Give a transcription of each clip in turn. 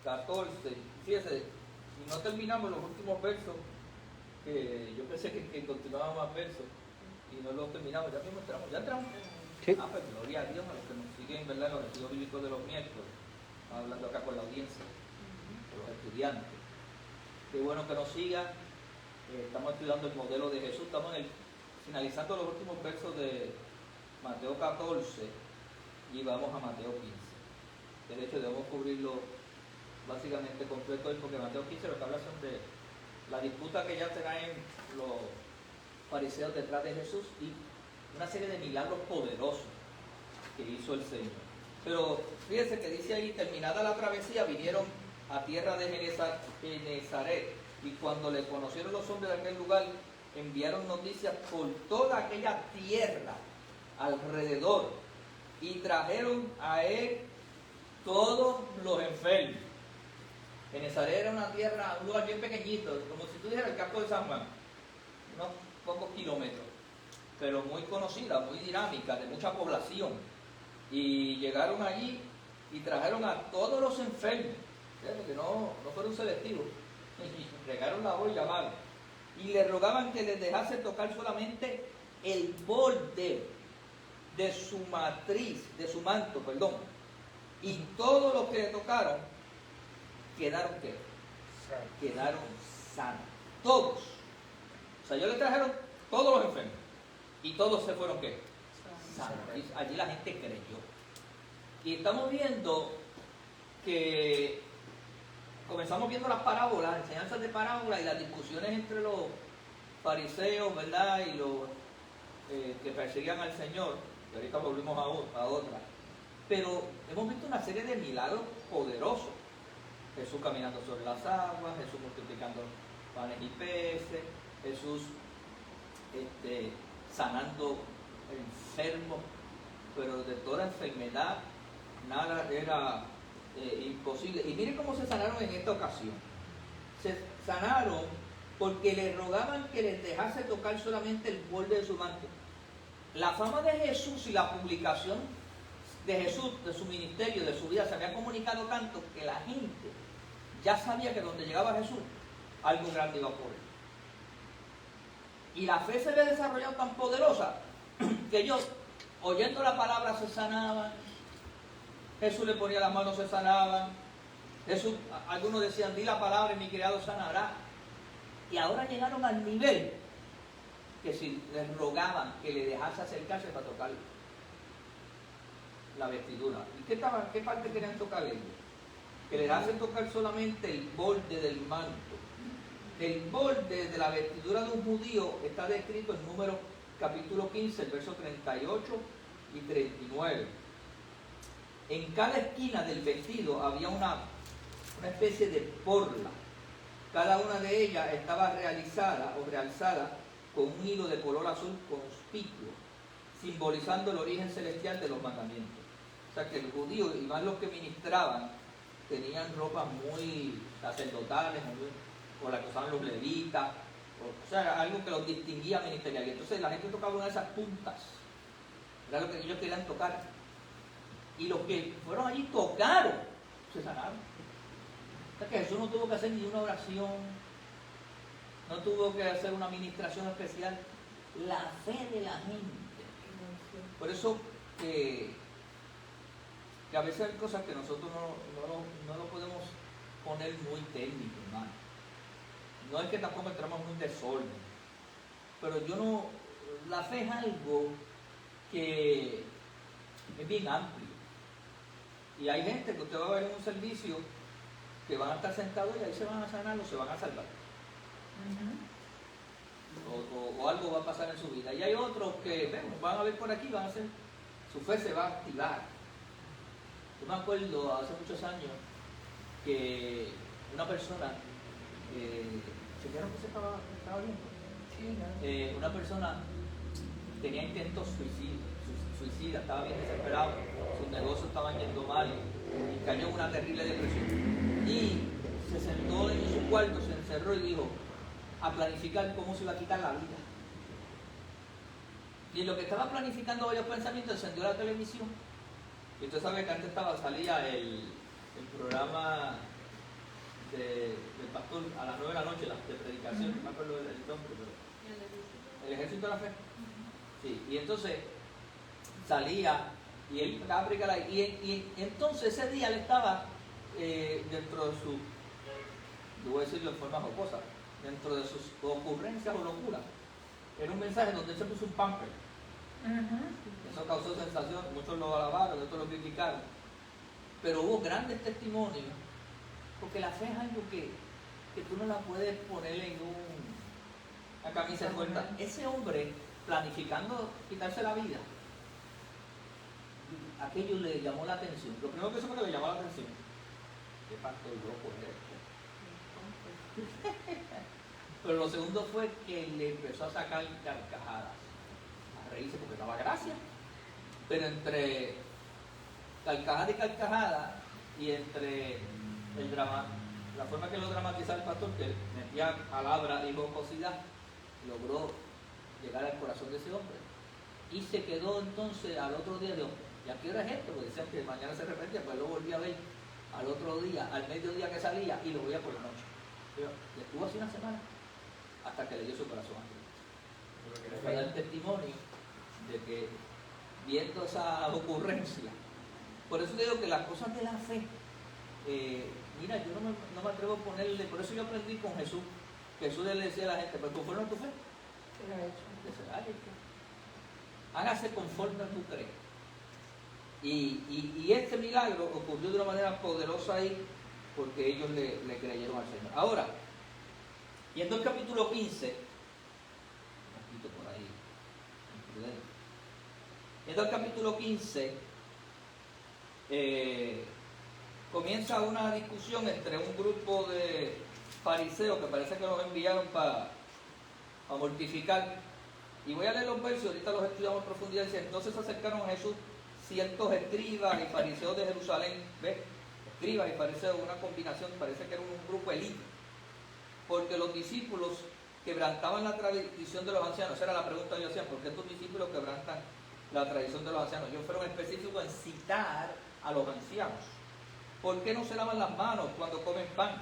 14. Fíjese, y no terminamos los últimos versos, que yo pensé que continuaban más versos, y no los terminamos, ya mismo entramos, ya entramos. Sí. Pues gloria a Dios, a los que nos siguen, ¿verdad? Los estudios bíblicos de los miércoles. Estamos hablando acá con la audiencia, con los estudiantes. Qué bueno que nos sigan. Estamos estudiando el modelo de Jesús. Estamos finalizando los últimos versos de Mateo 14 y vamos a Mateo 15. De hecho, debemos cubrirlo básicamente completo hoy, porque Mateo 15 lo que habla son de la disputa que ya traen los fariseos detrás de Jesús y una serie de milagros poderosos que hizo el Señor. Pero fíjense que dice ahí, terminada la travesía, vinieron a tierra de Genezaret, y cuando le conocieron los hombres de aquel lugar, enviaron noticias por toda aquella tierra alrededor, y trajeron a él todos los enfermos. Genezaret era una tierra, un lugar bien pequeñito, como si tú dijeras el campo de San Juan, unos pocos kilómetros, pero muy conocida, muy dinámica, de mucha población. Y llegaron allí y trajeron a todos los enfermos, fíjate que no fueron selectivos, y regaron la voz y llamaron, y le rogaban que les dejase tocar solamente el borde de su matriz, de su manto, perdón. Y todos los que le tocaron quedaron ¿qué? Quedaron sanos, todos. O sea, ellos le trajeron todos los enfermos y todos se fueron ¿qué? Sanos. Y allí la gente creyó. Y estamos viendo que comenzamos viendo las parábolas, las enseñanzas de parábolas y las discusiones entre los fariseos, ¿verdad? Y los que perseguían al Señor. Y ahorita volvimos a otra. Pero hemos visto una serie de milagros poderosos. Jesús caminando sobre las aguas, Jesús multiplicando panes y peces, Jesús sanando enfermos, pero de toda enfermedad nada era imposible. Y miren cómo se sanaron en esta ocasión. Se sanaron porque le rogaban que les dejase tocar solamente el borde de su manto. La fama de Jesús y la publicación de Jesús, de su ministerio, de su vida, se había comunicado tanto que la gente ya sabía que donde llegaba Jesús, algo grande iba a ocurrir. Y la fe se había desarrollado tan poderosa que ellos, oyendo la palabra, se sanaban. Jesús le ponía las manos, se sanaban. Jesús, algunos decían, di la palabra y mi criado sanará. Y ahora llegaron al nivel que si les rogaban que le dejase acercarse para tocar la vestidura. ¿Y qué parte querían tocar ellos? Que les hacen tocar solamente el borde del manto. El borde de la vestidura de un judío está descrito en Números capítulo 15, el verso 38 y 39. En cada esquina del vestido había una especie de porla. Cada una de ellas estaba realizada o realzada con un hilo de color azul conspicuo, simbolizando el origen celestial de los mandamientos. O sea que el judío, y más los que ministraban, tenían ropas muy sacerdotales, o las que usaban los levitas, o sea, algo que los distinguía ministerial. Y entonces la gente tocaba una de esas puntas, era lo que ellos querían tocar. Y los que fueron allí tocaron, se sanaron. O sea que Jesús no tuvo que hacer ni una oración, no tuvo que hacer una administración especial. La fe de la gente. Por eso que a veces hay cosas que nosotros no lo podemos poner muy técnico, hermano. No es que tampoco entramos en un desorden, pero la fe es algo que es bien amplio. Y hay gente que usted va a ver en un servicio que van a estar sentados y ahí se van a sanar o se van a salvar. O algo va a pasar en su vida. Y hay otros que van a ver por aquí, su fe se va a activar. Yo me acuerdo hace muchos años que una persona, ¿chequearon que se estaba viendo? Sí, una persona tenía intentos suicida, estaba bien desesperado, sus negocios estaban yendo mal y cayó en una terrible depresión. Y se sentó en su cuarto, se encerró y dijo a planificar cómo se iba a quitar la vida. Y en lo que estaba planificando varios pensamientos, encendió la televisión. Y usted sabe que antes salía el programa pastor a las 9 de la noche, de predicación, no me acuerdo del nombre, pero el ejército de la fe. Sí, y entonces salía y él estaba predicando y entonces ese día él estaba dentro de su, yo voy a decirlo de forma jocosa, dentro de sus ocurrencias o locuras. Era un mensaje donde él se puso un pamper. Eso causó sensación, muchos lo alabaron, otros lo criticaron. Pero hubo grandes testimonios, porque la fe es algo que tú no la puedes poner en una camisa de fuerza. Ese hombre, planificando quitarse la vida, aquello le llamó la atención. Lo primero que hizo fue que le llamó la atención. ¿Qué pastor loco es esto? Pero lo segundo fue que le empezó a sacar carcajadas, a reírse porque daba gracia. Pero entre carcajada y carcajada, y entre el drama, la forma que lo dramatizaba el pastor, que metía palabra y jocosidad, logró llegar al corazón de ese hombre. Y se quedó entonces al otro día de hombre. ¿Y a qué hora es esto? Porque decían que mañana se arrepentía, pues lo volví a ver al otro día, al mediodía que salía, y lo veía por la noche. Y estuvo así una semana, hasta que le dio su corazón a Cristo. Para dar testimonio de que, viendo esa ocurrencia, por eso digo que las cosas de la fe, mira, yo no me atrevo a ponerle, por eso yo aprendí con Jesús. Jesús le decía a la gente, pero conforme a tu fe, será hecho. Hágase conforme a tu crees. Y este milagro ocurrió de una manera poderosa ahí, porque ellos le creyeron al Señor. Ahora, yendo al capítulo 15, un poquito por ahí, yendo al capítulo 15, comienza una discusión entre un grupo de fariseos que parece que los enviaron para mortificar. Y voy a leer los versos, ahorita los estudiamos en profundidad. Dice: entonces se acercaron a Jesús ciertos escribas y fariseos de Jerusalén. ¿Ves? Escribas y fariseos, una combinación, parece que era un grupo elite. Porque los discípulos quebrantaban la tradición de los ancianos. Esa era la pregunta que yo hacía: ¿por qué estos discípulos quebrantan la tradición de los ancianos? Ellos fueron específicos en citar a los ancianos. ¿Por qué no se lavan las manos cuando comen pan?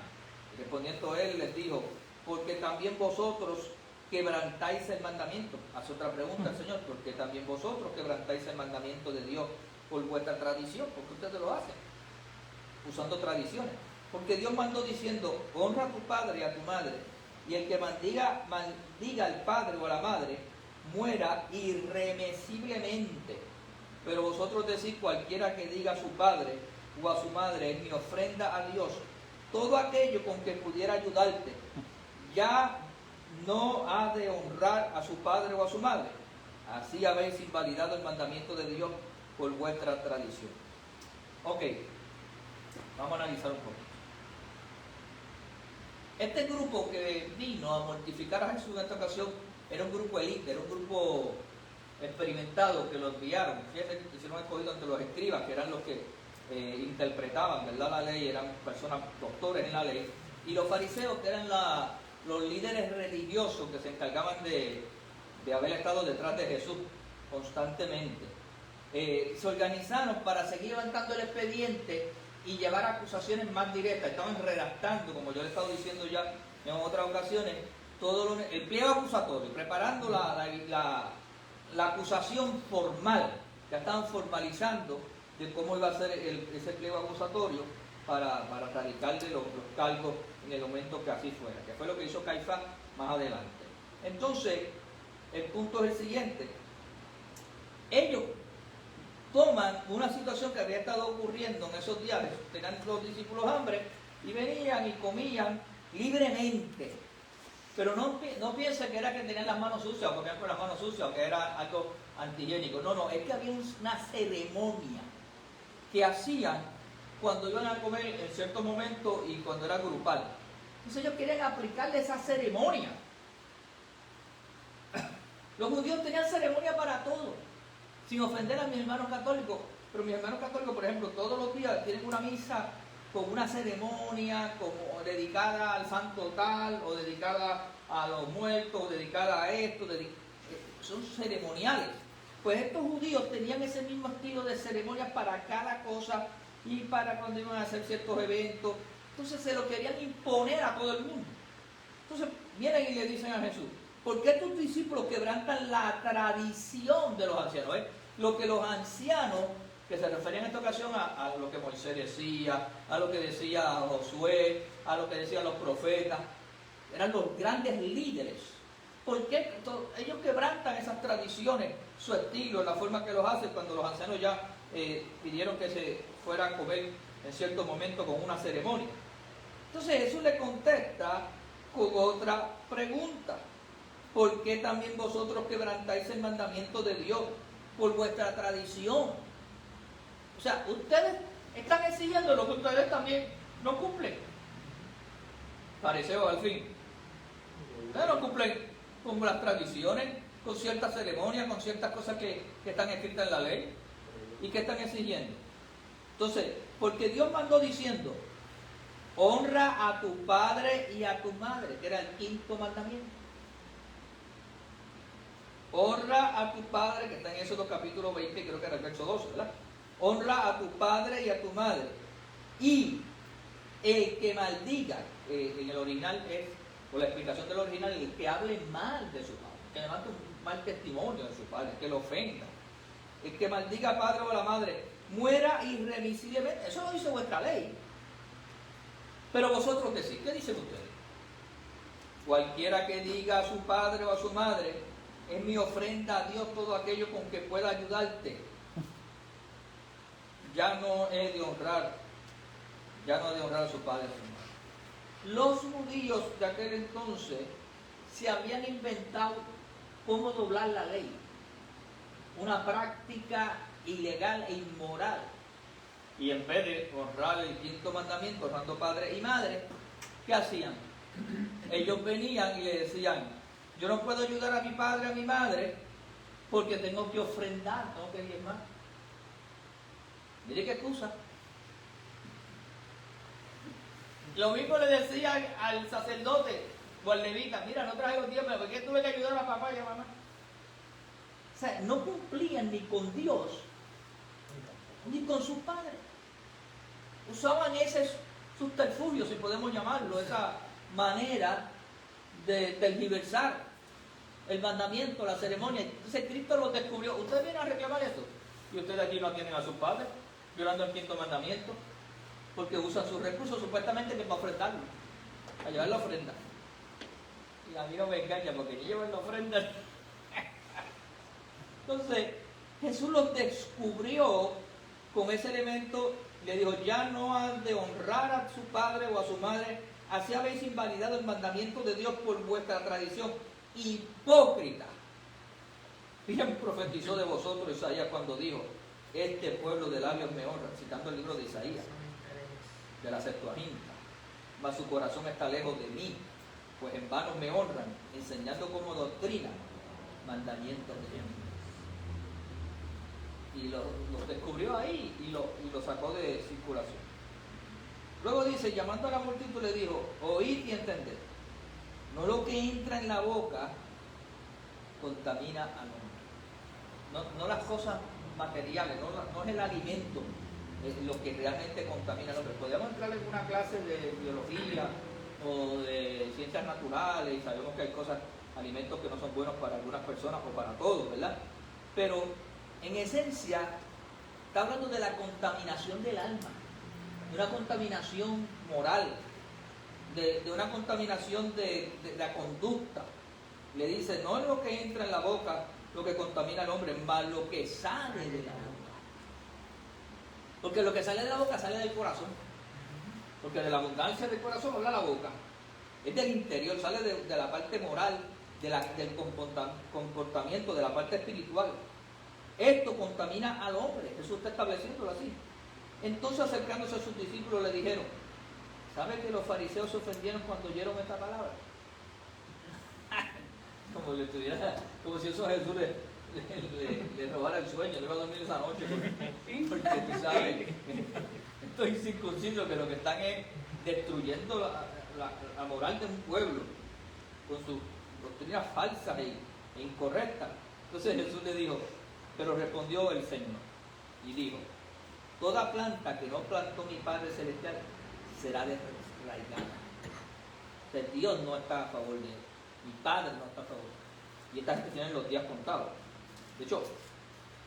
Respondiendo él les dijo: porque también vosotros quebrantáis el mandamiento. Hace otra pregunta el Señor: ¿por qué también vosotros quebrantáis el mandamiento de Dios por vuestra tradición? ¿Por qué ustedes lo hacen? Usando tradiciones. Porque Dios mandó diciendo: honra a tu padre y a tu madre, y el que maldiga al padre o a la madre muera irremisiblemente. Pero vosotros decís: cualquiera que diga a su padre o a su madre es mi ofrenda a Dios, todo aquello con que pudiera ayudarte, ya no ha de honrar a su padre o a su madre. Así habéis invalidado el mandamiento de Dios por vuestra tradición. Ok, vamos a analizar un poco. Este grupo que vino a mortificar a Jesús en esta ocasión era un grupo elite, era un grupo experimentado que lo enviaron. Fíjense que hicieron escogido entre los escribas, que eran los que interpretaban, ¿verdad?, la ley, eran personas doctores en la ley, y los fariseos, que eran los líderes religiosos que se encargaban de haber estado detrás de Jesús constantemente. Se organizaron para seguir levantando el expediente y llevar acusaciones más directas. Estaban redactando, como yo le he estado diciendo ya en otras ocasiones, todo el pliego acusatorio, preparando la acusación formal. Ya estaban formalizando de cómo iba a ser ese pliego acusatorio para radicarle los cargos en el momento que así fuera, que fue lo que hizo Caifás más adelante. Entonces, el punto es el siguiente: ellos toman una situación que había estado ocurriendo en esos días. Tenían los discípulos hambre y venían y comían libremente, pero no piensen que era que tenían las manos sucias o comían con las manos sucias o que era algo antihigiénico. No, es que había una ceremonia que hacían cuando iban a comer en cierto momento y cuando era grupal. Entonces ellos querían aplicarle esa ceremonia. Los judíos tenían ceremonia para todo, sin ofender a mis hermanos católicos. Pero mis hermanos católicos, por ejemplo, todos los días tienen una misa con una ceremonia como dedicada al santo tal, o dedicada a los muertos, o dedicada a esto. Son ceremoniales. Pues estos judíos tenían ese mismo estilo de ceremonias para cada cosa y para cuando iban a hacer ciertos eventos. Entonces se lo querían imponer a todo el mundo. Entonces vienen y le dicen a Jesús, ¿por qué tus discípulos quebrantan la tradición de los ancianos? Lo que los ancianos, que se referían en esta ocasión a lo que Moisés decía, a lo que decía Josué, a lo que decían los profetas, eran los grandes líderes. ¿Por qué ellos quebrantan esas tradiciones, su estilo, la forma que los hacen, cuando los ancianos ya pidieron que se fuera a comer en cierto momento con una ceremonia? Entonces Jesús le contesta con otra pregunta. ¿Por qué también vosotros quebrantáis el mandamiento de Dios por vuestra tradición? O sea, ustedes están exigiendo lo que ustedes también no cumplen. Fariseos, al fin. Ustedes no cumplen con las tradiciones, con ciertas ceremonias, con ciertas cosas que están escritas en la ley. ¿Y qué están exigiendo? Entonces, porque Dios mandó diciendo, honra a tu padre y a tu madre, que era el 5º mandamiento. Honra a tu padre, que está en Éxodo capítulo 20, creo que era el verso 12, ¿verdad? Honra a tu padre y a tu madre. Y el que maldiga, en el original es, por la explicación del original, el que hable mal de su padre, que levante un mal testimonio de su padre, que lo ofenda. El que maldiga al padre o a la madre, muera irremisiblemente. Eso lo dice vuestra ley. Pero vosotros decís, ¿qué dicen ustedes? Cualquiera que diga a su padre o a su madre, es mi ofrenda a Dios todo aquello con que pueda ayudarte, ya no he de honrar a su padre y a su madre. Los judíos de aquel entonces se habían inventado cómo doblar la ley, una práctica ilegal e inmoral. Y en vez de honrar el 5º mandamiento, honrando padre y madre, ¿qué hacían? Ellos venían y le decían, yo no puedo ayudar a mi padre, a mi madre, porque tengo que ofrendar, tengo que diezmar. Mire qué excusa. Lo mismo le decían al sacerdote o al levita, mira, no traje los diezmos, ¿por qué tuve que ayudar a papá y a mamá? O sea, no cumplían ni con Dios, ni con sus padres. Usaban ese subterfugio, si podemos llamarlo, esa manera de tergiversar el mandamiento, la ceremonia. Entonces Cristo los descubrió. Ustedes vienen a reclamar esto, y ustedes aquí no tienen a sus padres, violando el 5º mandamiento, porque usan sus recursos supuestamente que para ofrendarlo, a llevar la ofrenda. Y a mí no me engaña, porque yo llevo la ofrenda. Entonces Jesús los descubrió con ese elemento. Le dijo, ya no han de honrar a su padre o a su madre, así habéis invalidado el mandamiento de Dios por vuestra tradición. Hipócrita. Bien profetizó de vosotros Isaías cuando dijo, este pueblo de labios me honra, citando el libro de Isaías, de la Septuaginta, mas su corazón está lejos de mí, pues en vano me honran, enseñando como doctrina mandamientos de Dios. Y los descubrió ahí y lo sacó de circulación. Luego dice, llamando a la multitud le dijo, oíd y entended, no lo que entra en la boca contamina al hombre. No las cosas materiales, no es el alimento lo que realmente contamina al hombre. Podríamos entrar en una clase de biología o de ciencias naturales y sabemos que hay cosas, alimentos que no son buenos para algunas personas o para todos, ¿verdad? Pero en esencia está hablando de la contaminación del alma, de una contaminación moral, de una contaminación de la conducta. Le dice, no es lo que entra en la boca lo que contamina al hombre, más lo que sale de la boca. Porque lo que sale de la boca sale del corazón. Porque de la abundancia del corazón habla la boca. Es del interior, sale de la parte moral, del comportamiento, de la parte espiritual. Esto contamina al hombre. Jesús está estableciéndolo así. Entonces, acercándose a sus discípulos, le dijeron, ¿sabe que los fariseos se ofendieron cuando oyeron esta palabra? Como si eso a Jesús le robara el sueño, le iba a dormir esa noche. Porque tú sabes, estos incircuncisos que lo que están es destruyendo la moral de un pueblo con sus doctrinas falsas e incorrectas. Entonces Jesús le dijo, pero respondió el Señor y dijo, toda planta que no plantó mi Padre Celestial será desarraigada. O sea, Dios no está a favor de él. Mi Padre no está a favor. Y esta gente tiene los días contados. De hecho,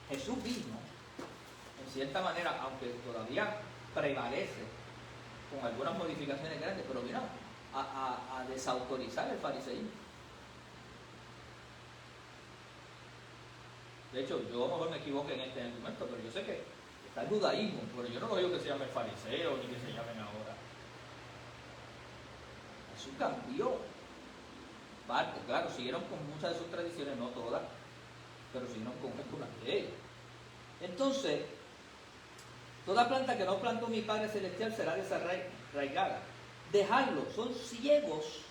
Jesús vino, en cierta manera, aunque todavía prevalece, con algunas modificaciones grandes, pero vino a desautorizar el fariseísmo. De hecho, yo a lo mejor me equivoqué en este argumento, pero yo sé que está el judaísmo, pero yo no lo digo que se llamen fariseos ni que se llamen ahora. Jesús cambió parte, claro, siguieron con muchas de sus tradiciones, no todas, pero siguieron con algunas de ellas. Entonces, toda planta que no plantó mi Padre Celestial será desarraigada. Dejadlo, son ciegos,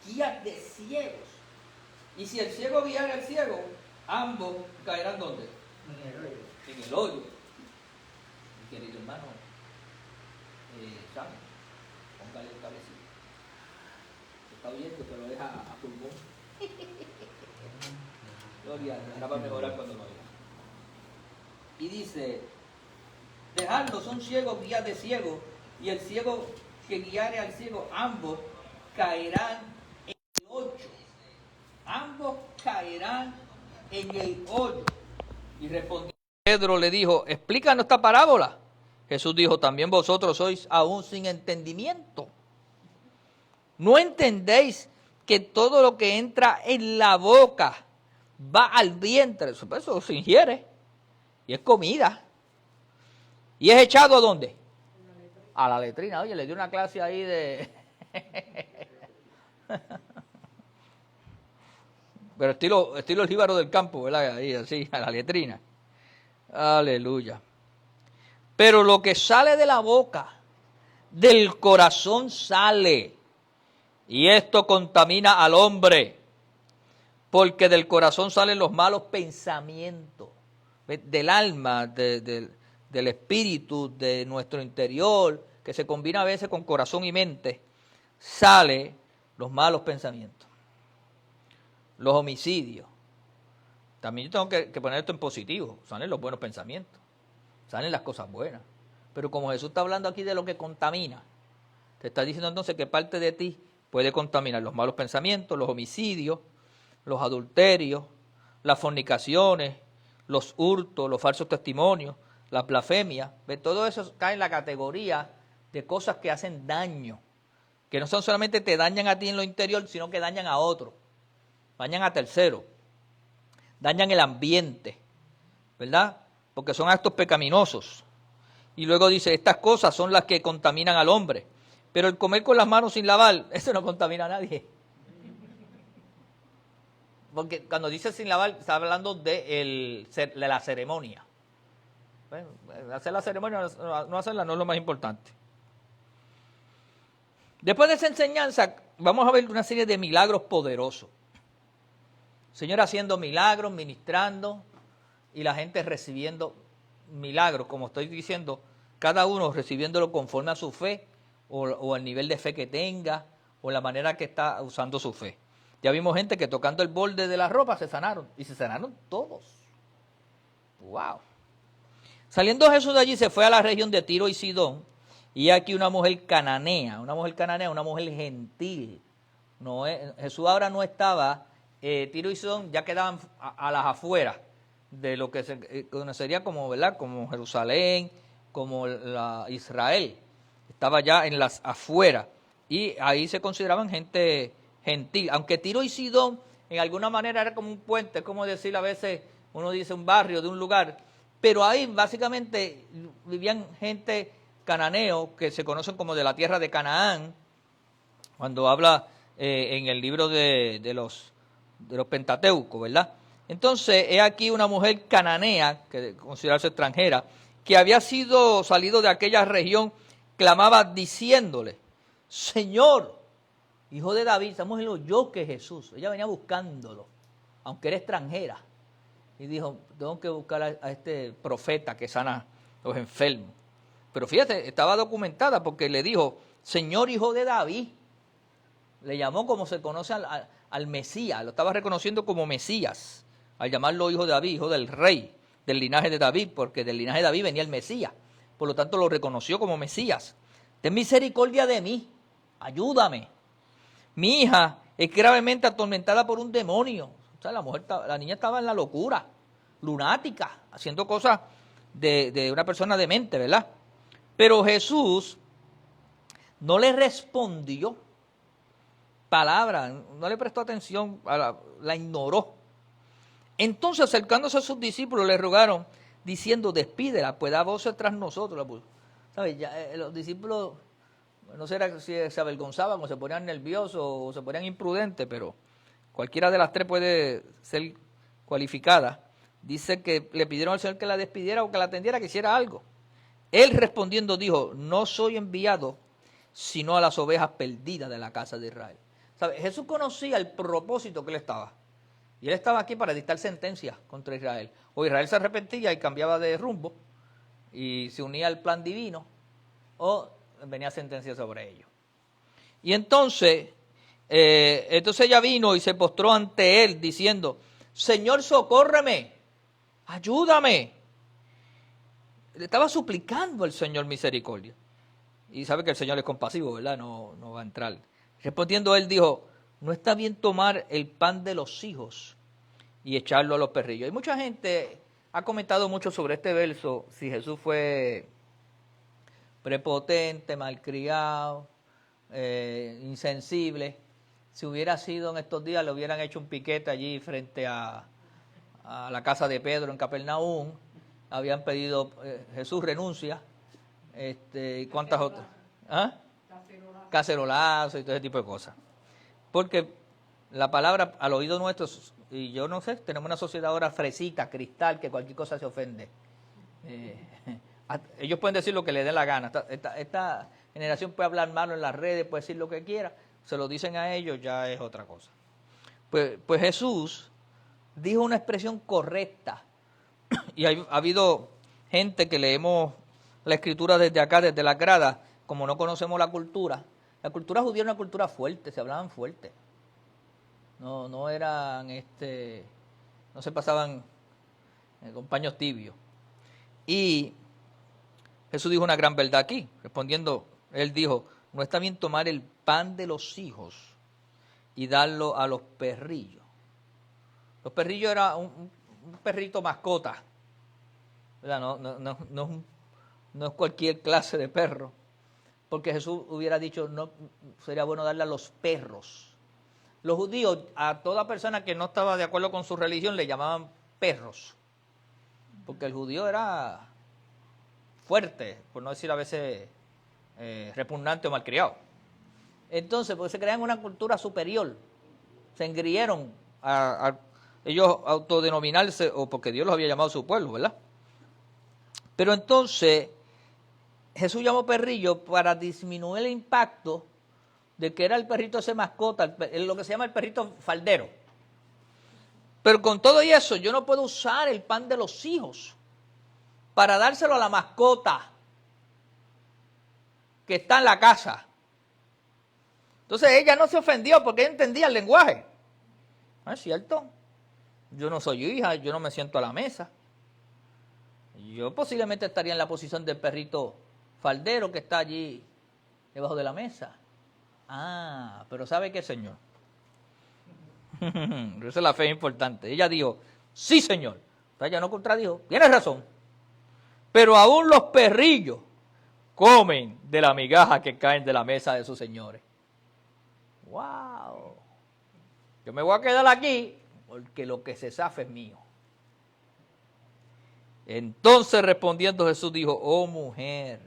guías de ciegos. Y si el ciego guiara al ciego, ambos caerán ¿dónde? En el hoyo. Mi querido hermano, Sam, póngale el cabecito. Se está oyendo, pero es a pulmón. Gloria, ahora va a mejorar cuando lo oiga. Y dice, dejadlo, son ciegos, guías de ciegos, y el ciego que guiare al ciego, ambos caerán en el hoyo. Ambos caerán en el hoyo. Y respondió Pedro, le dijo, explícanos esta parábola. Jesús dijo, también vosotros sois aún sin entendimiento. ¿No entendéis que todo lo que entra en la boca va al vientre? Eso se ingiere y es comida. ¿Y es echado a dónde? A la letrina. Oye, le di una clase ahí de... Pero estilo el jíbaro del campo, ¿verdad? Ahí, así, a la letrina. Aleluya. Pero lo que sale de la boca, del corazón sale. Y esto contamina al hombre. Porque del corazón salen los malos pensamientos. Del alma, del espíritu, de nuestro interior, que se combina a veces con corazón y mente, sale los malos pensamientos. Los homicidios. También yo tengo que poner esto en positivo. Salen los buenos pensamientos. Salen las cosas buenas. Pero como Jesús está hablando aquí de lo que contamina, te está diciendo entonces que parte de ti puede contaminar los malos pensamientos, los homicidios, los adulterios, las fornicaciones, los hurtos, los falsos testimonios, las blasfemias. Todo eso cae en la categoría de cosas que hacen daño. Que no son solamente te dañan a ti en lo interior, sino que dañan a otros. Dañan a terceros, dañan el ambiente, ¿verdad? Porque son actos pecaminosos. Y luego dice, estas cosas son las que contaminan al hombre. Pero el comer con las manos sin lavar, eso no contamina a nadie. Porque cuando dice sin lavar, está hablando de la ceremonia. Bueno, hacer la ceremonia, no hacerla no es lo más importante. Después de esa enseñanza, vamos a ver una serie de milagros poderosos. Señor haciendo milagros, ministrando, y la gente recibiendo milagros, como estoy diciendo, cada uno recibiéndolo conforme a su fe, o al nivel de fe que tenga, o la manera que está usando su fe. Ya vimos gente que tocando el borde de la ropa se sanaron, y se sanaron todos. ¡Wow! Saliendo Jesús de allí, se fue a la región de Tiro y Sidón, y aquí una mujer cananea, una mujer gentil. No Jesús ahora no estaba... Tiro y Sidón ya quedaban a las afueras de lo que se conocería como, ¿verdad? Como Jerusalén, como Israel. Estaba ya en las afueras y ahí se consideraban gente gentil. Aunque Tiro y Sidón en alguna manera era como un puente, es como decir a veces, uno dice un barrio de un lugar, pero ahí básicamente vivían gente cananeo que se conocen como de la tierra de Canaán, cuando habla en el libro de los Pentateucos, ¿verdad? Entonces, he aquí una mujer cananea, que considerarse extranjera, que había salido de aquella región, clamaba diciéndole, Señor, Hijo de David, estamos en lo yo que Jesús. Ella venía buscándolo, aunque era extranjera. Y dijo, tengo que buscar a este profeta que sana a los enfermos. Pero fíjate, estaba documentada porque le dijo, Señor, Hijo de David. Le llamó como se conoce al Mesías, lo estaba reconociendo como Mesías, al llamarlo hijo de David, hijo del rey, del linaje de David, porque del linaje de David venía el Mesías, por lo tanto lo reconoció como Mesías. ten misericordia de mí, ayúdame. Mi hija es gravemente atormentada por un demonio. O sea, la niña estaba en la locura, lunática, haciendo cosas de una persona demente, ¿verdad? Pero Jesús no le respondió palabra, no le prestó atención, la ignoró. Entonces, acercándose a sus discípulos, le rogaron, diciendo, despídela, pues da voces tras nosotros. ¿Sabes? Los discípulos, no sé si se avergonzaban o se ponían nerviosos o se ponían imprudentes, pero cualquiera de las tres puede ser cualificada. Dice que le pidieron al Señor que la despidiera o que la atendiera, que hiciera algo. Él respondiendo dijo, no soy enviado sino a las ovejas perdidas de la casa de Israel. ¿Sabe? Jesús conocía el propósito que él estaba. Y él estaba aquí para dictar sentencias contra Israel. O Israel se arrepentía y cambiaba de rumbo y se unía al plan divino, o venía sentencia sobre ellos. Y entonces ella vino y se postró ante él diciendo, Señor, socórreme, ayúdame. Le estaba suplicando al Señor misericordia. Y sabe que el Señor es compasivo, ¿verdad? No va a entrar. Respondiendo él dijo, no está bien tomar el pan de los hijos y echarlo a los perrillos. Y mucha gente ha comentado mucho sobre este verso, si Jesús fue prepotente, malcriado, insensible. Si hubiera sido en estos días, le hubieran hecho un piquete allí frente a la casa de Pedro en Capernaum. Habían pedido, Jesús renuncia, y cuántas otras. ¿Ah? Cacerolazo y todo ese tipo de cosas. Porque la palabra al oído nuestro, y yo no sé, tenemos una sociedad ahora fresita, cristal, que cualquier cosa se ofende. Ellos pueden decir lo que les dé la gana. Esta generación puede hablar malo en las redes, puede decir lo que quiera, se lo dicen a ellos, ya es otra cosa. Pues Jesús dijo una expresión correcta. Y ha habido gente que leemos la escritura desde acá, desde la grada, como no conocemos la cultura judía era una cultura fuerte, se hablaban fuerte. No eran, no se pasaban con paños tibios. Y Jesús dijo una gran verdad aquí. Respondiendo, él dijo, no está bien tomar el pan de los hijos y darlo a los perrillos. Los perrillos era un perrito mascota, ¿verdad? No es cualquier clase de perro. Porque Jesús hubiera dicho, no sería bueno darle a los perros. Los judíos, a toda persona que no estaba de acuerdo con su religión, le llamaban perros. Porque el judío era fuerte, por no decir a veces repugnante o malcriado. Entonces, porque se crean una cultura superior, se engrieron a ellos autodenominarse, o porque Dios los había llamado a su pueblo, ¿verdad? Pero entonces Jesús llamó perrillo para disminuir el impacto de que era el perrito ese mascota, lo que se llama el perrito faldero. Pero con todo y eso, yo no puedo usar el pan de los hijos para dárselo a la mascota que está en la casa. Entonces ella no se ofendió porque ella entendía el lenguaje. ¿No es cierto? Yo no soy hija, yo no me siento a la mesa. Yo posiblemente estaría en la posición del perrito faldero que está allí debajo de la mesa. Ah, pero ¿sabe qué, Señor? Esa es la fe importante. Ella dijo, sí, Señor. Ella no contradijo, tienes razón. Pero aún los perrillos comen de la migaja que caen de la mesa de sus señores. ¡Wow! Yo me voy a quedar aquí porque lo que se zafa es mío. Entonces respondiendo Jesús dijo, oh mujer,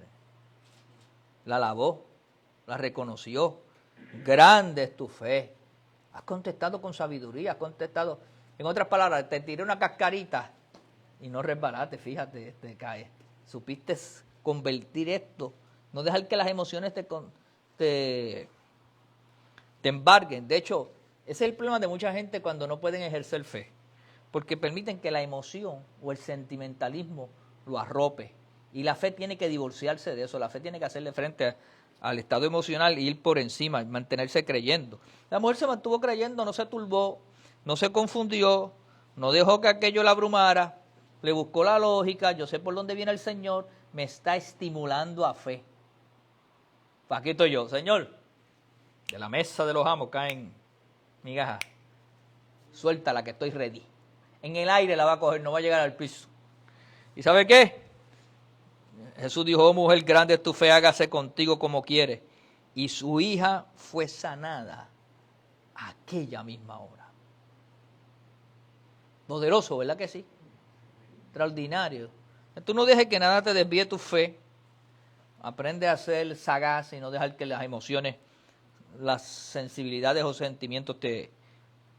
la alabó, la reconoció, grande es tu fe. Has contestado con sabiduría, has contestado, en otras palabras, te tiré una cascarita y no resbalaste, fíjate, te caes. Supiste convertir esto, no dejar que las emociones te embarguen. De hecho, ese es el problema de mucha gente cuando no pueden ejercer fe, porque permiten que la emoción o el sentimentalismo lo arrope. Y la fe tiene que divorciarse de eso, la fe tiene que hacerle frente al estado emocional e ir por encima, mantenerse creyendo. La mujer se mantuvo creyendo, no se turbó, no se confundió, no dejó que aquello la abrumara, le buscó la lógica, yo sé por dónde viene el Señor, me está estimulando a fe. Pues aquí estoy yo, Señor, de la mesa de los amos caen migajas. Suéltala que estoy ready. En el aire la va a coger, no va a llegar al piso. ¿Y sabe qué? Jesús dijo, oh mujer grande es tu fe, hágase contigo como quieres. Y su hija fue sanada aquella misma hora. Poderoso, ¿verdad que sí? Extraordinario. Tú no dejes que nada te desvíe tu fe. Aprende a ser sagaz y no dejar que las emociones, las sensibilidades o sentimientos te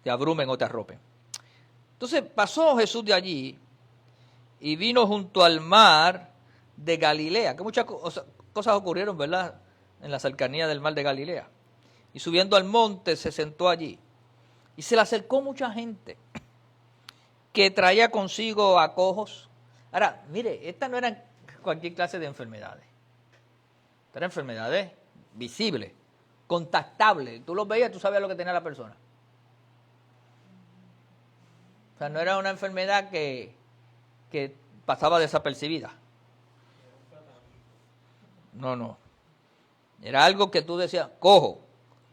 abrumen o te arropen. Entonces pasó Jesús de allí y vino junto al mar de Galilea, que muchas cosas ocurrieron, ¿verdad?, en la cercanía del mar de Galilea. Y subiendo al monte se sentó allí. Y se le acercó mucha gente que traía consigo a cojos. Ahora, mire, estas no eran cualquier clase de enfermedades. Estas eran enfermedades visibles, contactables. Tú los veías, tú sabías lo que tenía la persona. O sea, no era una enfermedad que pasaba desapercibida. No. Era algo que tú decías, cojo,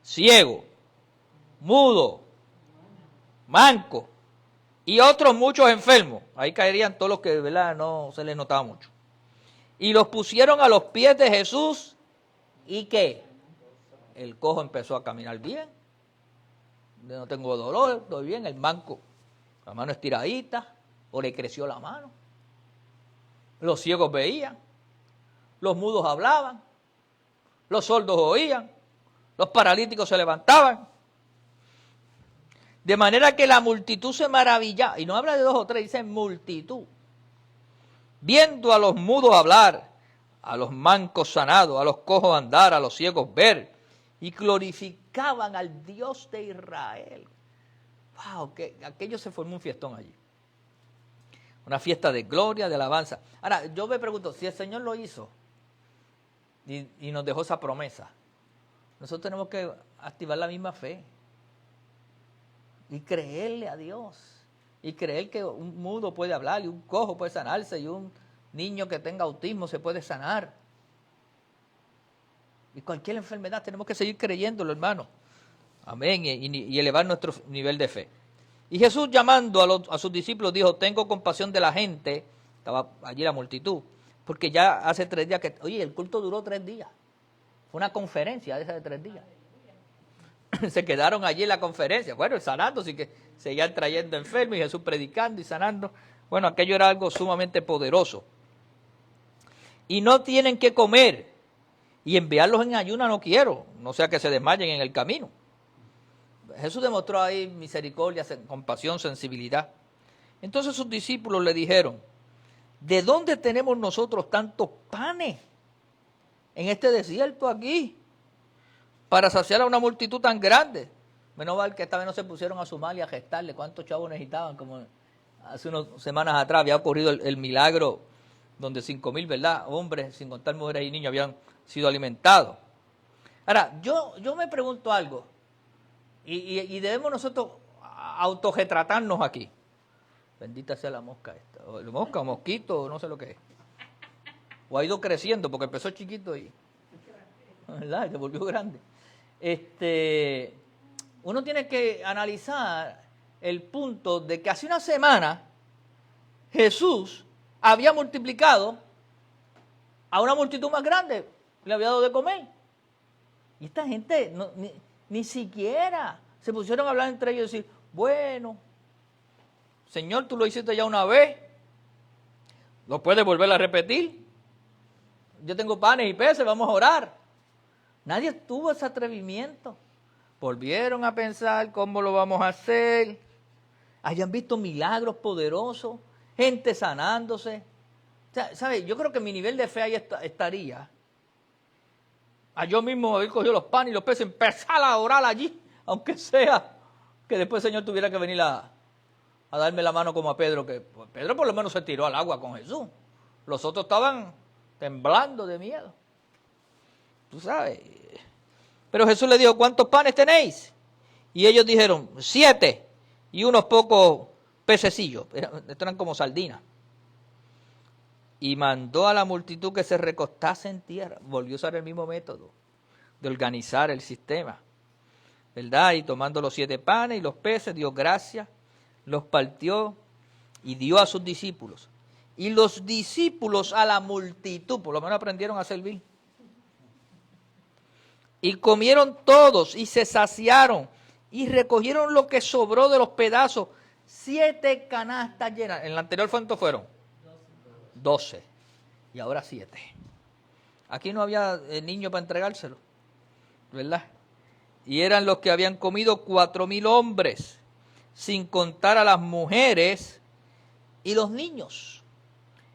ciego, mudo, manco y otros muchos enfermos. Ahí caerían todos los que, ¿verdad?, no se les notaba mucho. Y los pusieron a los pies de Jesús. ¿Y qué? El cojo empezó a caminar bien. No tengo dolor, estoy bien. El manco, la mano estiradita, o le creció la mano. Los ciegos veían. Los mudos hablaban. Los sordos oían. Los paralíticos se levantaban. De manera que la multitud se maravillaba. Y no habla de 2 o 3, dice multitud. Viendo a los mudos hablar, a los mancos sanados, a los cojos andar, a los ciegos ver. Y glorificaban al Dios de Israel. ¡Wow! Que aquello se formó un fiestón allí. Una fiesta de gloria, de alabanza. Ahora, yo me pregunto, si el Señor lo hizo y nos dejó esa promesa, nosotros tenemos que activar la misma fe y creerle a Dios y creer que un mudo puede hablar y un cojo puede sanarse y un niño que tenga autismo se puede sanar. Y cualquier enfermedad tenemos que seguir creyéndolo, hermano. Amén. Y elevar nuestro nivel de fe. Y Jesús, llamando a sus discípulos, dijo, tengo compasión de la gente. Estaba allí la multitud. Porque ya hace 3 días que... Oye, el culto duró 3 días. Fue una conferencia de esa de 3 días. Se quedaron allí en la conferencia. Bueno, sanando, así que seguían trayendo enfermos y Jesús predicando y sanando. Bueno, aquello era algo sumamente poderoso. Y no tienen que comer. Y enviarlos en ayuna no quiero. No sea que se desmayen en el camino. Jesús demostró ahí misericordia, compasión, sensibilidad. Entonces sus discípulos le dijeron, ¿de dónde tenemos nosotros tantos panes en este desierto aquí para saciar a una multitud tan grande? Menos mal que esta vez no se pusieron a sumar y a gestarle cuántos chavos necesitaban, como hace unas semanas atrás había ocurrido el milagro donde 5,000, ¿verdad?, hombres, sin contar mujeres y niños, habían sido alimentados. Ahora, yo me pregunto algo. Y debemos nosotros autorretratarnos aquí. Bendita sea la mosca esta. O mosca o mosquito, no sé lo que es. O ha ido creciendo porque empezó chiquito y... ¿verdad? Se volvió grande. Uno tiene que analizar el punto de que hace una semana Jesús había multiplicado a una multitud más grande. Le había dado de comer. Y esta gente... Ni siquiera se pusieron a hablar entre ellos y decir, bueno, Señor, tú lo hiciste ya una vez, ¿lo puedes volver a repetir? Yo tengo panes y peces, vamos a orar. Nadie tuvo ese atrevimiento. Volvieron a pensar cómo lo vamos a hacer. Hayan visto milagros poderosos, gente sanándose. O sea, ¿sabes? Yo creo que mi nivel de fe ahí estaría. A yo mismo haber cogido los panes y los peces, empezar a orar allí, aunque sea que después el Señor tuviera que venir a darme la mano como a Pedro, que pues, Pedro por lo menos se tiró al agua con Jesús. Los otros estaban temblando de miedo. Tú sabes. Pero Jesús le dijo, ¿cuántos panes tenéis? Y ellos dijeron, 7 y unos pocos pececillos. Estos eran como sardinas. Y mandó a la multitud que se recostase en tierra. Volvió a usar el mismo método. de organizar el sistema, ¿verdad? Y tomando los 7 panes y los peces, dio gracias, los partió y dio a sus discípulos. Y los discípulos a la multitud, por lo menos aprendieron a servir. Y comieron todos y se saciaron y recogieron lo que sobró de los pedazos, 7 canastas llenas. En la anterior, ¿cuántos fueron? 12. Y ahora 7. Aquí no había niño para entregárselo, ¿verdad? Y eran los que habían comido 4,000 hombres, sin contar a las mujeres y los niños.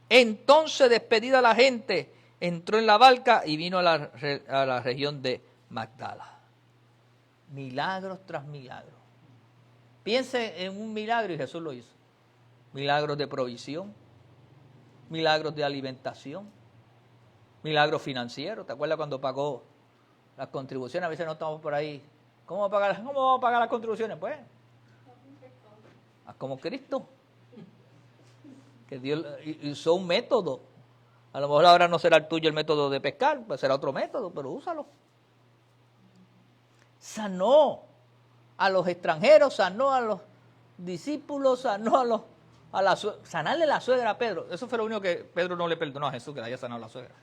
Entonces, despedida la gente, entró en la barca y vino a la región de Magdala. Milagros tras milagros. Piense en un milagro y Jesús lo hizo. Milagros de provisión, milagros de alimentación, milagros financieros. ¿Te acuerdas cuando pagó las contribuciones? A veces no estamos por ahí. ¿Cómo vamos a pagar las contribuciones? Pues, como Cristo, que Dios usó un método. A lo mejor ahora no será el tuyo el método de pescar, pues será otro método, pero úsalo. Sanó a los extranjeros, sanó a los discípulos, sanó sanarle la suegra a Pedro. Eso fue lo único que Pedro no le perdonó a Jesús, que le haya sanado la suegra.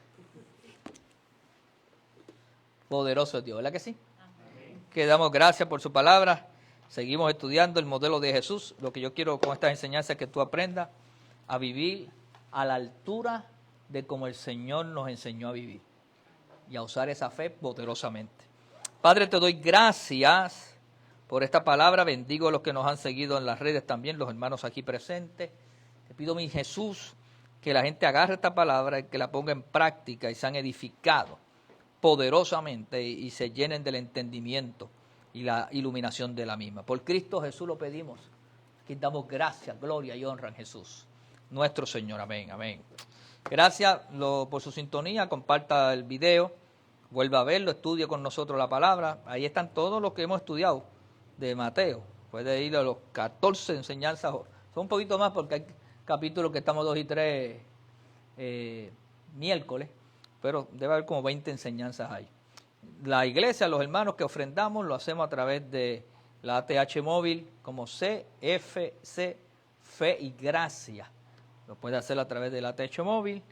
Poderoso es Dios, ¿verdad que sí? Amén. Que damos gracias por su palabra. Seguimos estudiando el modelo de Jesús. Lo que yo quiero con estas enseñanzas es que tú aprendas a vivir a la altura de como el Señor nos enseñó a vivir y a usar esa fe poderosamente. Padre, te doy gracias por esta palabra. Bendigo a los que nos han seguido en las redes también, los hermanos aquí presentes. Te pido, mi Jesús, que la gente agarre esta palabra y que la ponga en práctica y sean edificados poderosamente y se llenen del entendimiento y la iluminación de la misma. Por Cristo Jesús lo pedimos. Que damos gracias, gloria y honra en Jesús, nuestro Señor. Amén, amén. Gracias por su sintonía. Comparta el video, vuelva a verlo, estudie con nosotros la palabra. Ahí están todos los que hemos estudiado de Mateo. Puede ir a los 14 enseñanzas. Son un poquito más porque hay capítulos que estamos 2 y 3 miércoles, pero debe haber como 20 enseñanzas ahí. La iglesia, los hermanos que ofrendamos, lo hacemos a través de la ATH móvil como CFC Fe y Gracia. Lo puede hacer a través de la ATH móvil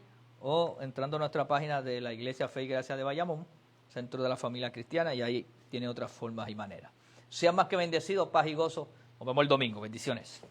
o entrando a nuestra página de la Iglesia Fe y Gracia de Bayamón, Centro de la Familia Cristiana, y ahí tiene otras formas y maneras. Sean más que bendecidos, paz y gozo. Nos vemos el domingo. Bendiciones.